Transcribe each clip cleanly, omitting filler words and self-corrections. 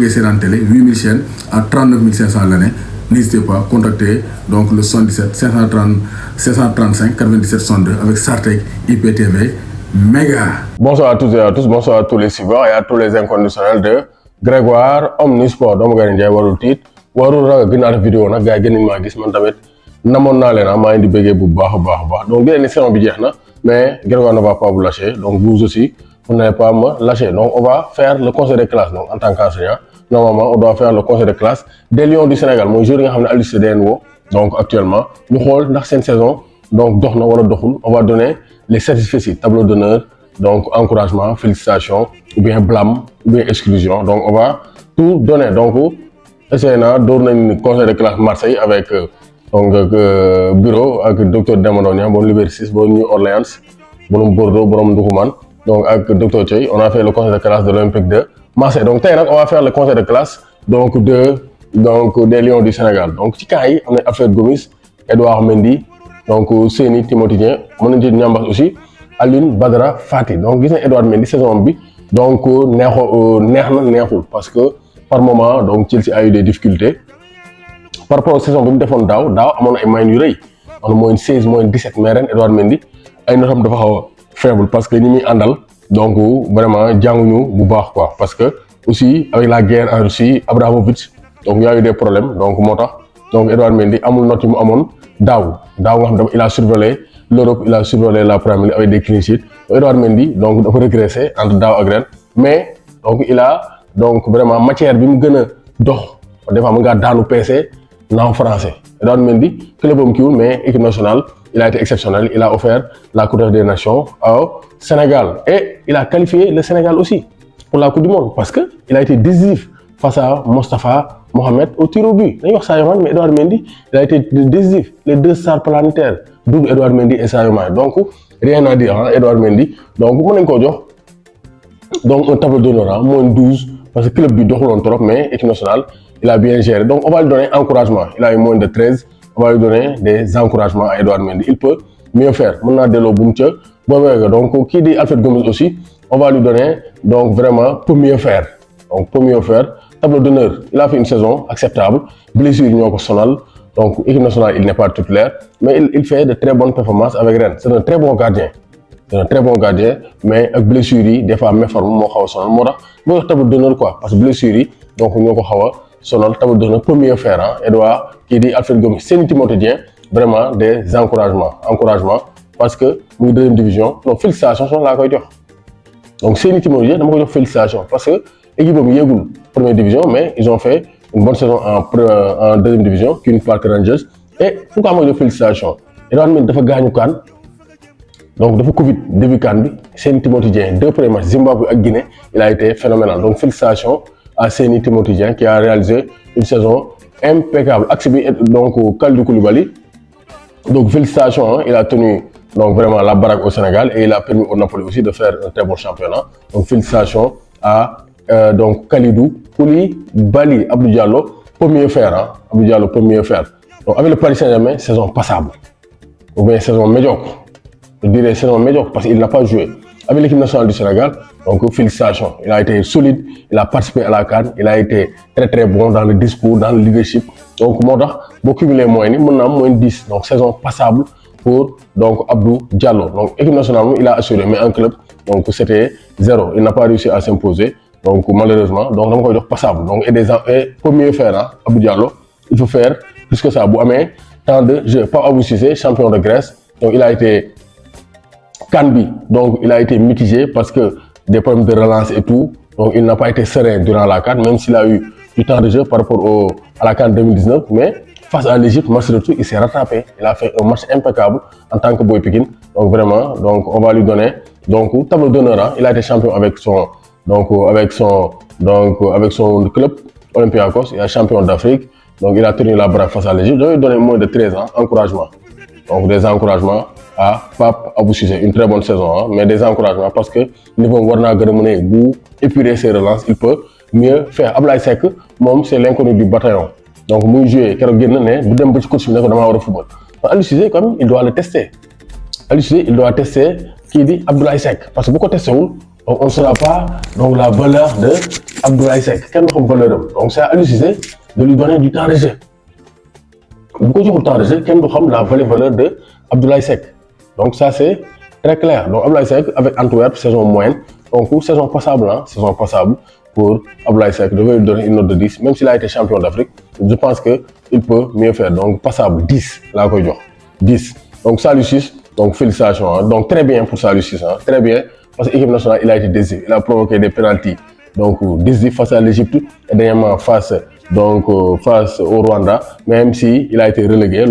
c'est en télé, 8000 chaînes à 39 500 l'année. N'hésitez pas à contacter donc le 77 535 97 62 avec Sartec IPTV méga. Bonsoir à toutes et à tous, bonsoir à tous les suiveurs et à tous les inconditionnels de Grégoire Omnisport. doomu gars yi Ndiaye warul tiit warul ragal gën a vidéo nag gars yi gën maa gis man tamit namoon naa leen maa ngi di bëggee bu baax a baax donc di leen ni saison bi jeex na mais Grégoire ne va pas vous lâcher donc vous aussi vous n'allez pas me lâcher. Donc on va faire le conseil de classe. Donc en tant qu'enseignant, normalement on doit faire le conseil de classe des Lions du Sénégal. Moi je nga Aliou Cissé DNO donc actuellement ñu xool ndax seen saison donc dox na wala doxul. On va donner les satisfecit, tableau d'honneur, donc encouragement, félicitations, ou bien blâme, ou bien exclusion. Donc on va tout donner. Donc essayer na door nañ conseil de classe Marseille avec donc bureau avec docteur Demba Niang bon Liberté 6 bon New Orleans borom Bordeaux borom Ndoukoumane. Donc avec Dr Thioye, on a fait le conseil de classe de l'Olympique de Marseille. Donc on va faire le conseil de classe donc des Lions du Sénégal. Donc ci cas yi on a Alfred Gomis, Edouard Mendy, donc Seny Timothy Dieng, mën nañu ci ñambas aussi Alioune Badara Fati. Donc gis na Edouard Mendy saison bi donc neexul parce que par moment donc Chelsea a eu des difficultés par rapport à saison bi mu defoon daaw amoon ay moyens yu rëy on a moins 16 moins 17 mais ren Edouard Mendy ay notam dafa xaw a faible parce que ñi muy àndal donc vraiment jànguñu bu baax quoi parce que aussi avec la guerre en Russie Abramovich donc y a eu des problèmes donc moo tax donc Edouard Mendy amul note yu mu amoon daaw nga xam ne il a survolé l'Europe, il a survolé la Premier League avec des clean sheets. Edouard Mendy donc dafa régressé entre daaw ak ren mais donc il a donc vraiment matière bi mu gën a dox des fois mu ngaa daanu PC en français. Edouard Mendy club am kiiwul mais équipe nationale il a été exceptionnel, il a offert la Coupe des Nations au Sénégal et il a qualifié le Sénégal aussi pour la Coupe du Monde parce que il a été décisif face à Mostafa Mohamed au tir au but. Dañuy wax Sadio Mané mais Edouard Mendy il a été décisif, les deux stars planétaires double Edouard Mendy et Sadio Mané. Donc rien à dire Edouard Mendy donc mën nañ koo jox donc un tableau d'honneur moins 12 parce que club bi doxuloon trop mais équipe nationale il a bien géré. Donc on va lui donner encouragement, il a eu moins de 13. On va lui donner des encouragements à Edouard Mendy. Il peut mieux faire. Maintenant, dès le donc, qui dit Alfred Gomis aussi, on va lui donner, donc vraiment, pour mieux faire. Donc, pour mieux faire. Tableau d'honneur, il a fait une saison acceptable. Blessure, il sonal. Donc, équipe nationale, il n'est pas titulaire. Mais il fait de très bonnes performances avec Rennes. C'est un très bon gardien. C'est un très bon gardien. Mais avec blessure, des fois, méforme, moi, je suis sonal. Moi, tableau d'honneur, quoi. Parce que blessure, donc, nous, sonal tableau d'honneur pour mieux faire Edouard qui dit Alfred Gomis Seny Timothy Dieng vraiment des encouragements parce que muy deuxième division donc félicitations sont laa koy jox donc Seny Timothy Dieng dama koy jox félicitations parce que équipe am yéegul première division mais ils ont fait une bonne saison en deuxième division Queen's Park Rangers et pourquoi ma jox félicitations Edouard Mendy dafa gaañu CAN donc dafa Covid début CAN bi Seny Timothy Dieng 2 premiers matchs Zimbabwe ak Guinée il a été phénoménal donc félicitations à Seny Timothy Dieng qui a réalisé une saison impeccable. Axe bi donc Kalidou Koulibaly donc félicitations il a tenu donc vraiment la baraque au Sénégal et il a permis au Napoli aussi de faire un très bon championnat. Donc félicitations à donc Kalidou Koulibaly. Abdou Diallo peut mieux faire Abdou Diallo peut mieux faire. Donc avec le Paris Saint-Germain saison passable ou bien saison médiocre. Je dirais saison médiocre parce qu'il n'a pas joué. Avec l'équipe nationale du Sénégal, donc félicitations. Il a été solide, il a participé à la CAN, il a été très très bon dans le discours, dans le leadership. Donc moo tax boo cumulé moyens ni mën na am moins 10 donc saison passable pour donc Abdou Diallo. Donc équipe nationale il a assuré mais en club donc c'était 0. Il n'a pas réussi à s'imposer donc malheureusement donc dama koy jox passable donc et pour mieux faire Abdou Diallo il faut faire plus que ça bu amee temps de jeu. Pape Abou Cissé champion de Grèce donc il a été Canby, donc il a été mitigé parce que des problèmes de relance et tout, donc il n'a pas été serein durant la CAN, même s'il a eu du temps de jeu par rapport à la CAN 2019, mais face à l'Égypte, match de tout, il s'est rattrapé. Il a fait un match impeccable en tant que Boy Pikine, donc vraiment, donc on va lui donner donc tableau d'honneur. Il a été champion avec son club Olympiakos, il est champion d'Afrique, donc il a tenu la baraque face à l'Égypte. Je vais lui donner moins de 13 ans, encouragement, donc des encouragements. Pape Abou Cissé, une très bonne saison, mais des encouragements parce que niveau Warna Gërëmane bu épurer ses relances, il peut mieux faire. Ablaye Seck, c'est l'inconnu du bataillon. Donc, muy jouer, keroog génn ne bu dem ba ci coach bi ne ko damaa war a football. Aliou Cissé, quand même, il doit le tester. Aliou Cissé, il doit tester kii di Abdoulaye Seck parce que bu ko testé wul Donc, on ne saura pas donc, la valeur de Abdoulaye Seck. Quelle valeur? Donc, c'est à Aliou Cissé de lui donner du temps de jeu. Beaucoup de temps de jeu, quelle la valeur de Abdoulaye Seck. Donc, ça, c'est très clair. Donc, Abdoulaye Seck avec Antwerp, saison moyenne. Donc, saison passable, hein, saison passable pour Abdoulaye Seck. Je vais lui donner une note de 10. Même s'il a été champion d'Afrique, je pense qu'il peut mieux faire. Donc, passable, 10. Là, 10. Donc, Saliou Ciss, donc félicitations. Hein. Donc, très bien pour Saliou Ciss. Hein. Très bien. Parce que l'équipe nationale, il a été décisif. Il a provoqué des pénaltys. Donc, décisif face à l'Égypte et dernièrement face au Rwanda. Même s'il a été relégué,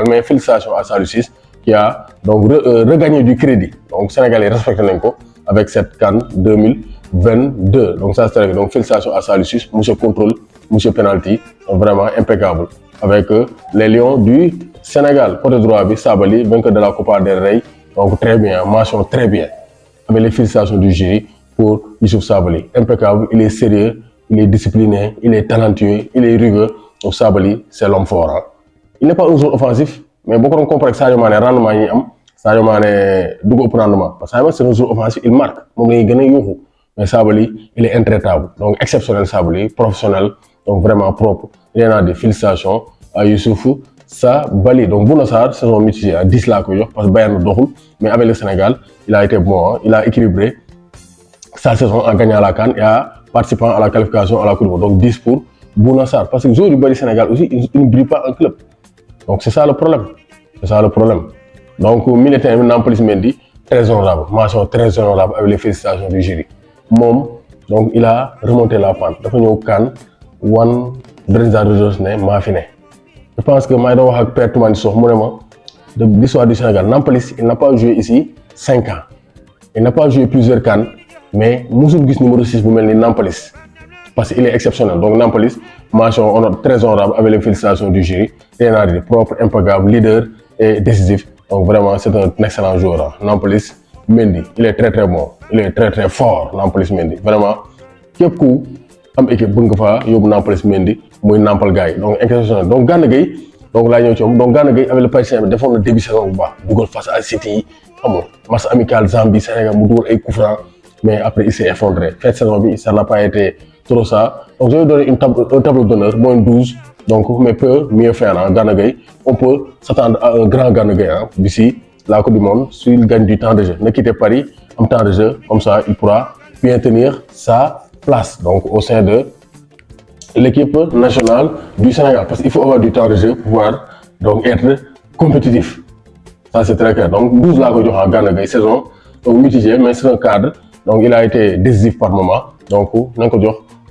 mais félicitations à Saliou Ciss qui a donc regagné du crédit. Donc, Sénégalais respectent l'enco avec cette CAN 2022. Donc, ça, c'est donc félicitations à Saliou Ciss, monsieur contrôle, monsieur penalty, vraiment impeccable. Avec les Lions du Sénégal. Côté droit, Sabali, vainqueur de la Copa del Rey. Donc, très bien, mention très bien. Avec les félicitations du jury pour Youssouf Sabaly. Impeccable, il est sérieux, il est discipliné, il est talentueux, il est rigueux. Donc Sabaly, c'est l'homme fort. Hein. Il n'est pas un joueur offensif, mais beaucoup de comprennent que Sadio Mané rendement, Sadio Mané double rendement. Parce que c'est un joueur offensif, il marque. Mais Sabaly, il est intraitable. Donc exceptionnel Sabaly, professionnel, donc vraiment propre. Il y en a des félicitations à Youssouf Sabaly. Donc Bouna Sarr, saison mitigée à 10 là, parce que Bayern Dohul, mais avec le Sénégal, il a été bon, hein. Il a équilibré sa saison en gagnant la CAN et en participant à la qualification à la Coupe du Monde. Donc 10 pour Bouna Sarr. Parce que les joueurs du Sénégal aussi, ils ne brillent pas en club. Donc c'est ça le problème. C'est ça le problème. Donc militaire Nampalys Mendy, très honorable. Mention très honorable avec les félicitations du jury. Mom, donc il a remonté la pente. Il a fait CAN, one Brenza Rosne, Mafine. Je pense que Maïda Wahak Père Toumani Soh, de l'histoire du Sénégal, Nampalys, il n'a pas joué ici 5 ans. Il n'a pas joué plusieurs CAN, mais Moussoul Gis numéro 6 pour Nampalys. Parce qu'il est exceptionnel. Donc Nampalys, mention très honorable avec les félicitations du jury. Ténari, propre, impeccable, leader et décisif. Donc vraiment, c'est un excellent joueur. Hein. Nampalys Mendy, il est très très bon. Il est très très fort, Nampalys Mendy. Vraiment, quel coup, am équipe Bungafa, Yob Nampalys Mendy, Moui Nampal Gaye. Donc exceptionnel. Donc Gana Gueye, donc là, donc Gana Gueye avec le Paris Saint-Germain, défend le début de saison ou pas. Google face à City, match amical Zambie, Sénégal, Moudour et Koufran. Mais après, il s'est effondré. Cette saison, ça n'a pas été trop ça. Donc, je vais donner un tableau d'honneur, moins 12. Donc, mais peut mieux faire, hein, Gana Gueye. On peut s'attendre à un grand Gana Gueye hein, d'ici la Coupe du Monde, s'il gagne du temps de jeu. Ne quittez Paris en temps de jeu, comme ça, il pourra bien tenir sa place. Donc, au sein de l'équipe nationale du Sénégal. Parce qu'il faut avoir du temps de jeu pour pouvoir donc, être compétitif. Ça, c'est très clair. Donc, 12 là, à Gana Gueye, saison donc, mitigée, mais c'est un cadre. Donc, il a été décisif par moment. Donc,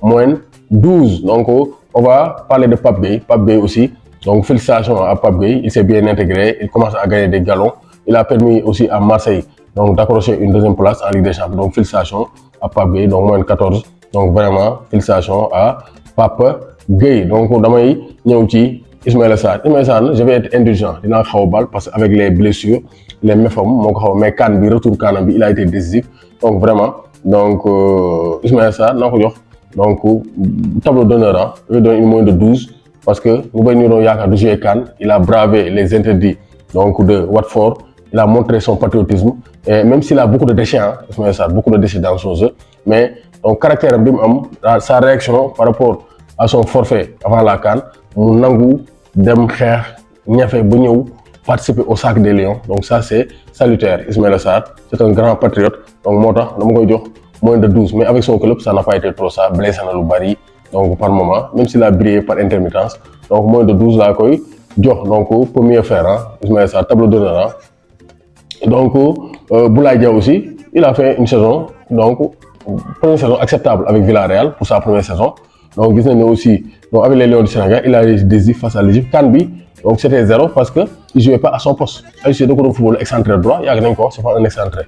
moins 12. Donc, on va parler de Pape Gueye. Pape Gueye aussi. Donc, félicitations à Pape Gueye. Il s'est bien intégré. Il commence à gagner des galons. Il a permis aussi à Marseille d'accrocher une deuxième place en Ligue des Champions. Donc, félicitations à Pape Gueye. Donc, moins 14. Donc, vraiment, félicitations à Pape Gueye. Donc, Damay, Nyauti, Ismaël Sarr. Ismaël Sarr, je vais être indulgent. Il a un bal parce qu'avec les blessures, les méformes, mais Kan, retour Kan, il a été décisif. Donc vraiment, donc Ismaël Sarr, donc tableau d'honneur, hein, je vais donner une moyenne de 12 parce que nous avons de jouer Kan, il a bravé les interdits donc, de Watford, il a montré son patriotisme et même s'il a beaucoup de déchets, hein, Ismaël Sarr, beaucoup de déchets dans son jeu, mais son caractère, sa réaction par rapport à son forfait avant la CAN, mon Nangou, Dem Kher, Niafé Bougnou, participer au sac des Lions. Donc ça c'est salutaire. Ismaël Sarr, c'est un grand patriote. Donc moi, moins de 12. Mais avec son club, ça n'a pas été trop ça. Blessé dans le Bari, donc par moment, même s'il a brillé par intermittence. Donc moins de 12 là, donc pour mieux faire, hein. Ismaël Sarr, tableau d'honneur. Hein. Donc Boulaye Dia aussi, il a fait une saison, donc première saison acceptable avec Villarreal pour sa première saison. Donc vous aussi, donc avec les Lions du Sénégal, il a réussi face à l'Égypte. Kanbi, donc c'était 0 parce qu'il ne jouait pas à son poste. Il jouait de football excentré droit, il y a rien encore, c'est pas un excentré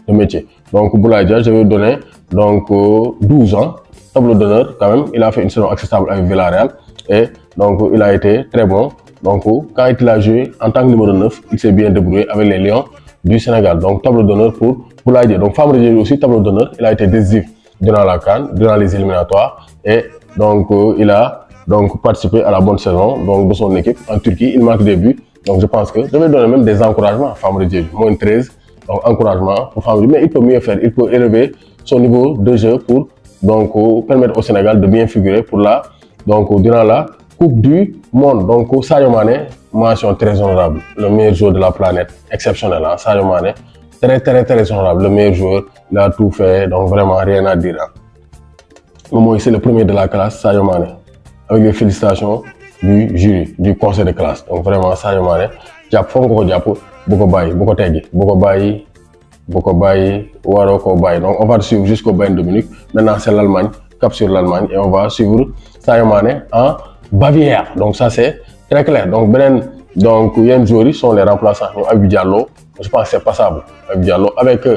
de métier. Donc Boulaye Dia, je vais lui donner donc 12 ans, tableau d'honneur quand même. Il a fait une saison acceptable avec Villarreal et donc il a été très bon. Donc quand il a joué en tant que numéro 9, il s'est bien débrouillé avec les Lions du Sénégal. Donc tableau d'honneur pour Boulaye Dia. Donc Famara Diédhiou aussi, tableau d'honneur, il a été décisif durant la CAN, durant les éliminatoires et donc il a donc participé à la bonne saison donc, de son équipe en Turquie. Il marque des buts. Donc je pense que je vais donner même des encouragements à Famara Diédhiou. Moins 13. donc encouragement pour Famara mais il peut mieux faire, il peut élever son niveau de jeu pour donc permettre au Sénégal de bien figurer pour durant la Coupe du Monde. Donc Sadio Mané, mention très honorable, le meilleur joueur de la planète, exceptionnel, hein, Sadio Mané, très honorable, le meilleur joueur, il a tout fait, donc vraiment rien à dire. Hein. C'est le premier de la classe, Sadio Mané, avec les félicitations du jury, du conseil de classe. Donc vraiment Sadio Mané, jàpp foog nga ko jàpp bu ko bàyyi bu ko teggi bu ko bàyyi waroo koo bàyyi. Donc on va suivre jusqu'au Bayern de Munich. Maintenant c'est l'Allemagne, cap sur l'Allemagne, et on va suivre Sadio Mané en Bavière. Donc ça c'est très clair. Donc yenn joueurs yi sont les remplaçants. ñoom Habib Diallo, je pense que c'est passable. Habib Diallo avec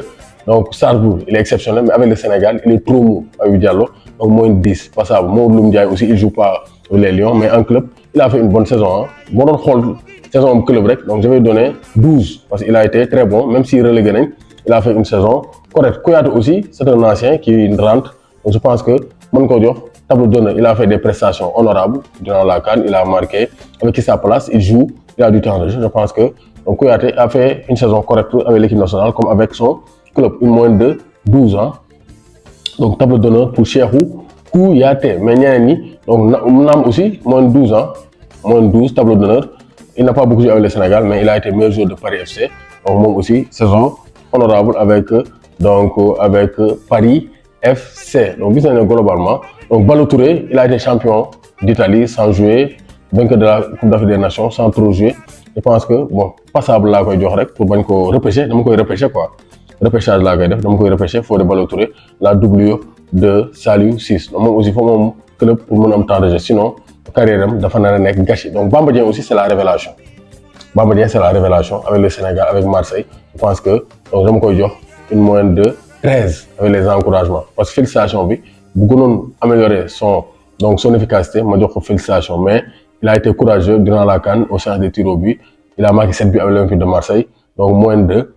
donc Strasbourg, il est exceptionnel, mais avec le Sénégal, il est trop mou. Habib Diallo, donc moins de 10, passable. Mamadou Loum Ndiaye aussi, il joue pas les Lions, mais en club, il a fait une bonne saison. Hein. Bon saison en club rek, donc je vais donner 12 parce qu'il a été très bon, même s'il relégué, il a fait une saison correcte. Kouyaté aussi, c'est un ancien qui rentre, donc je pense que mon Kodjo, tableau d'honneur, il a fait des prestations honorables durant la CAN, il a marqué avec sa place, il joue, il a du temps de jeu. Je pense que donc Kouyaté a fait une saison correcte avec l'équipe nationale comme avec son club, une moyenne de 12 ans. Donc tableau d'honneur pour Cheikhou Kouyaté. Mais Niani, donc Nam aussi, moins de 12 ans, moins de 12, tableau d'honneur. Il n'a pas beaucoup joué avec le Sénégal, mais il a été meilleur joueur de Paris FC. Donc moi aussi, saison honorable avec Paris FC. Donc globalement, donc Ballo Touré, il a été champion d'Italie sans jouer, vainqueur de la Coupe d'Afrique des Nations sans trop jouer. Je pense que bon, passable là koy jox rek pour bañ ko repêcher, dama koy repêcher quoi. Repêchage là koy def, dama koy repêcher Fodé Ballo Touré, la doublure de Saliou Ciss. Donc moom aussi faut moom club pour mën am temps de jeu, sinon carrière dafa nar a nekk gâché. Donc Bamba Dieng aussi c'est la révélation. Bamba Dieng c'est la révélation avec le Sénégal, avec Marseille. Je pense que donc dama koy jox une moyenne de 13 avec les encouragements. Parce que félicitations bi bu gënoon améliorer son efficacité, ma jox ko félicitations, mais il a été courageux durant la CAN au champ des tirs au but. Il a marqué 7 buts avec l'Olympique de Marseille. Donc moyenne de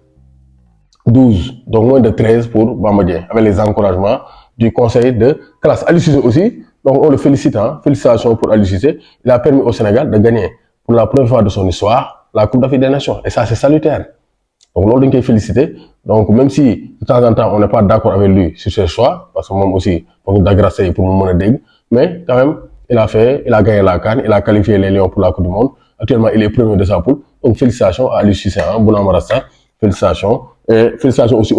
12, donc moins de 13 pour Bamba Dieng, avec les encouragements du conseil de classe. Aliou Cissé aussi, donc on le félicite, hein. Félicitations pour Aliou Cissé. Il a permis au Sénégal de gagner pour la première fois de son histoire la Coupe d'Afrique des Nations. Et ça c'est salutaire. Donc l'on doit féliciter. Donc même si de temps en temps on n'est pas d'accord avec lui sur ses choix, parce que moi aussi, pour d'agrasser pour mon monnaie, mais quand même, il a gagné la CAN, il a qualifié les Lions pour la Coupe du Monde. Actuellement, il est premier de sa poule. Donc félicitations à Aliou Cissé, hein, Bounama Rasta. Félicitations. Et félicitations aussi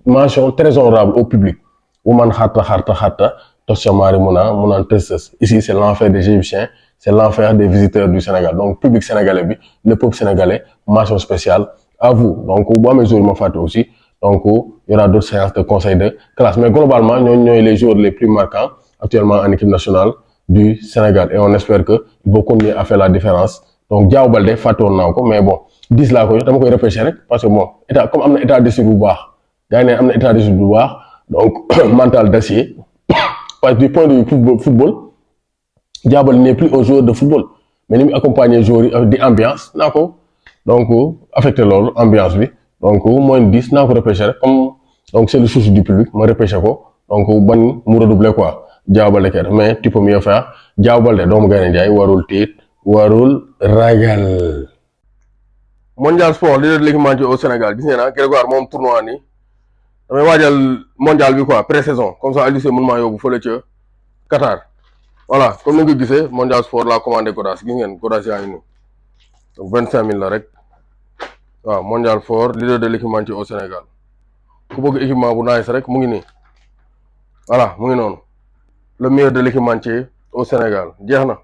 mention très honorable au public. Ouman Kharta, Toshamari Mounan Testes. Ici, c'est l'enfer des Égyptiens, c'est l'enfer des visiteurs du Sénégal. Donc, public sénégalais, le peuple sénégalais, mention spéciale à vous. Donc, au bout mesure, m'en fait aussi. Donc, il y aura d'autres séances de conseil de classe. Mais globalement, nous sommes les joueurs les plus marquants actuellement en équipe nationale du Sénégal. Et on espère qu'ils vont continuer à faire la différence. Donc, Diao Baldé, Fatou Nanko, mais bon, 10 là, je vais repêcher parce que bon, comme on a état d'esprit bu baax, gars yi am na état d'esprit bu baax, donc mental d'acier. Parce que du point de vue football, Diao Baldé n'est plus un joueur de football, mais il accompagne les joueurs avec des ambiances, d'accord. Donc, affecté l'ordre, ambiance, oui. Donc, moins de 10, n'a repêché, comme, donc c'est le souci du public, moi repêché quoi. Donc, bon, nous redoubler quoi. Diao Baldé, mais tu peux mieux faire. Diao Baldé, donc, gagner, warul tit, warul ragal. Mondial sport leader de l'équipe au Sénégal gis ngeen na Grégoire moom tournoi ni damay waajal mondial bi quoi pré-saison comme ça Aliou Cissé mën maa yóbbu fële ca Qatar voilà comme ni nga gisee mondial sport la commandé Godas gis ngeen Godas yaa ngi nii donc 25 000 la rek waaw mondial sport leader de l'équipe au Sénégal ku bëgg équipement bu nice rek mu ngi nii voilà mu ngi noonu le meilleur de l'équipe au Sénégal jeex na